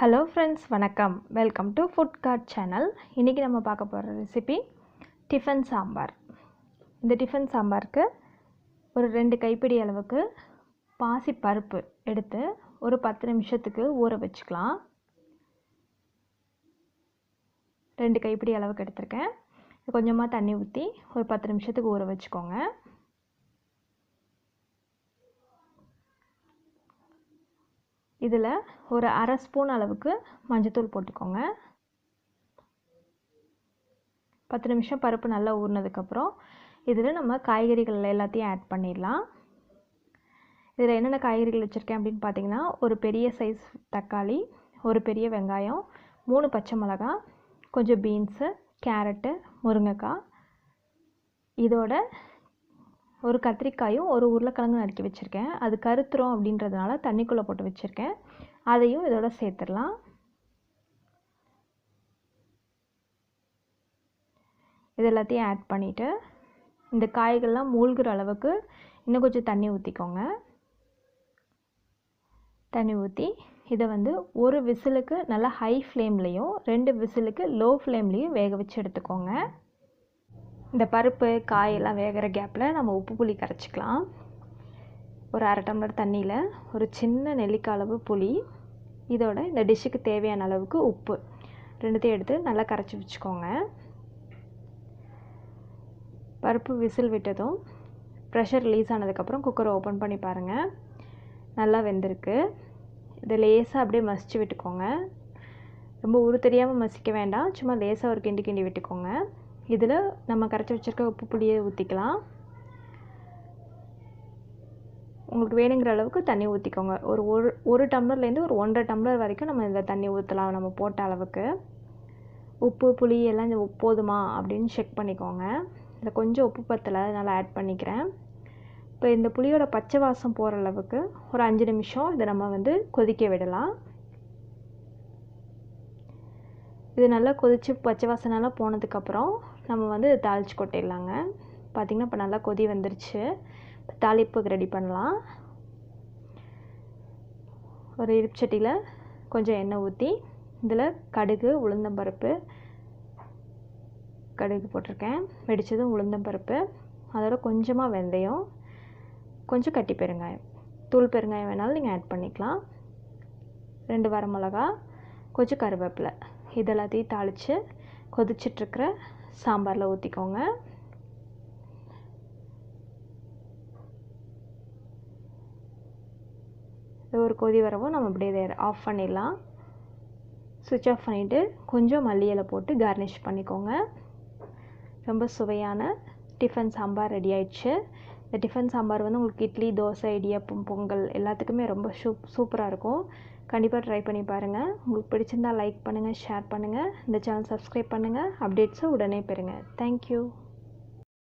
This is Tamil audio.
ஹலோ ஃப்ரெண்ட்ஸ், வணக்கம். Welcome to food card channel. இன்றைக்கி நம்ம பார்க்க போகிற ரெசிபி டிஃபன் சாம்பார். இந்த டிஃபன் சாம்பாருக்கு ஒரு 2 கைப்பிடி அளவுக்கு பாசி பருப்பு எடுத்து ஒரு 10 நிமிஷத்துக்கு ஊற வச்சுக்கலாம். 2 கைப்பிடி அளவுக்கு எடுத்திருக்கேன். கொஞ்சமாக தண்ணி ஊற்றி ஒரு 10 நிமிஷத்துக்கு ஊற வச்சுக்கோங்க. இதில் ஒரு அரை ஸ்பூன் அளவுக்கு மஞ்சத்தூள் போட்டுக்கோங்க. 10 நிமிஷம் பருப்பு நல்லா ஊறினதுக்கப்புறம் இதில் நம்ம காய்கறிகள் எல்லாத்தையும் ஆட் பண்ணிடலாம். இதில் என்னென்ன காய்கறிகள் வச்சுருக்கேன் அப்படின்னு பார்த்தீங்கன்னா, ஒரு பெரிய சைஸ் தக்காளி, ஒரு பெரிய வெங்காயம், 3 பச்சை மிளகாய், கொஞ்சம் பீன்ஸு, கேரட்டு, முருங்கைக்காய், இதோட ஒரு கத்திரிக்காயும் ஒரு உருளைக்கிழங்கு நறுக்கி வச்சுருக்கேன். அது கருத்துரும் அப்படின்றதுனால தண்ணிக்குள்ளே போட்டு வச்சுருக்கேன். அதையும் இதோட சேர்த்துடலாம். இது எல்லாத்தையும் ஆட் பண்ணிவிட்டு இந்த காய்கள்லாம் மூழ்கிற அளவுக்கு இன்னும் கொஞ்சம் தண்ணி ஊற்றிக்கோங்க. தண்ணி ஊற்றி இதை ஒரு விசிலுக்கு நல்லா ஹை ஃப்ளேம்லேயும் 2 விசிலுக்கு லோ ஃப்ளேம்லேயும் வேக வச்சு எடுத்துக்கோங்க. இந்த பருப்பு காயெல்லாம் வேகிற கேப்பில் நம்ம உப்பு புளி கரைச்சிக்கலாம். ஒரு அரை டம்ளர் தண்ணியில் ஒரு சின்ன நெல்லிக்காய் அளவு புளி, இதோட இந்த டிஷ்ஷுக்கு தேவையான அளவுக்கு உப்பு, ரெண்டுத்தையும் எடுத்து நல்லா கரைச்சி வச்சுக்கோங்க. பருப்பு விசில் விட்டதும் ப்ரெஷர் ரிலீஸ் ஆனதுக்கப்புறம் குக்கரை ஓப்பன் பண்ணி பாருங்கள். நல்லா வெந்திருக்கு. இதை லேசாக அப்படியே மசிச்சு விட்டுக்கோங்க. ரொம்ப உரு தெரியாமல் மசிக்க வேண்டாம், சும்மா லேசாக ஒரு கிண்டி கிண்டி விட்டுக்கோங்க. இதில் நம்ம கரைச்சி வச்சுருக்க உப்பு புளியை ஊற்றிக்கலாம். உங்களுக்கு வேணுங்கிற அளவுக்கு தண்ணி ஊற்றிக்கோங்க. ஒரு டம்ளர்லேருந்து ஒரு 1.5 டம்ளர் வரைக்கும் நம்ம இதில் தண்ணி ஊற்றலாம். நம்ம போட்ட அளவுக்கு உப்பு புளி எல்லாம் போதுமா அப்படின்னு செக் பண்ணிக்கோங்க. இதில் கொஞ்சம் உப்பு பத்தலை, அதனால் ஆட் பண்ணிக்கிறேன். இப்போ இந்த புளியோட பச்சை வாசம் போகிற அளவுக்கு ஒரு 5 நிமிஷம் இதை நம்ம கொதிக்க விடலாம். இது நல்லா கொதித்து பச்சை வாசனைலாம் போனதுக்கப்புறம் நம்ம தாளித்து கொட்டிடலாங்க. பார்த்திங்கன்னா இப்போ நல்லா கொதி வந்துருச்சு. இப்போ தாளிப்புக்கு ரெடி பண்ணலாம். ஒரு இருப்புச்சட்டியில் கொஞ்சம் எண்ணெய் ஊற்றி இதில் கடுகு, உளுந்தம்பருப்பு, கடுகு போட்டிருக்கேன். வெடித்ததும் உளுந்தம்பருப்பு, அதோட கொஞ்சமாக வெந்தயம், கொஞ்சம் கட்டி பெருங்காயம், தூள் பெருங்காயம் வேணாலும் நீங்கள் ஆட் பண்ணிக்கலாம், 2 வரமிளகா, கொஞ்சம் கருவேப்பிலை, இதெல்லாத்தையும் தாளித்து கொதிச்சிட்ருக்கிற சாம்பாரில் ஊற்றிக்கோங்க. இது ஒரு கொதி வரவும் நம்ம அப்படியே இதை ஆஃப் பண்ணிடலாம். சுவிட்ச் ஆஃப் பண்ணிவிட்டு கொஞ்சம் மல்லி இலை போட்டு கார்னிஷ் பண்ணிக்கோங்க. ரொம்ப சுவையான டிஃபன் சாம்பார் ரெடி ஆயிடுச்சு. இந்த டிஃபன் சாம்பார் உங்களுக்கு இட்லி, தோசை, இடியாப்பம், பொங்கல் எல்லாத்துக்குமே ரொம்ப சூப்பராக இருக்கும். கண்டிப்பாக ட்ரை பண்ணி பாருங்கள். உங்களுக்கு பிடிச்சிருந்தால் லைக் பண்ணுங்கள், ஷேர் பண்ணுங்கள், இந்த சேனல் சப்ஸ்கிரைப் பண்ணுங்கள், அப்டேட்ஸை உடனே பெறுங்க. தேங்க்யூ.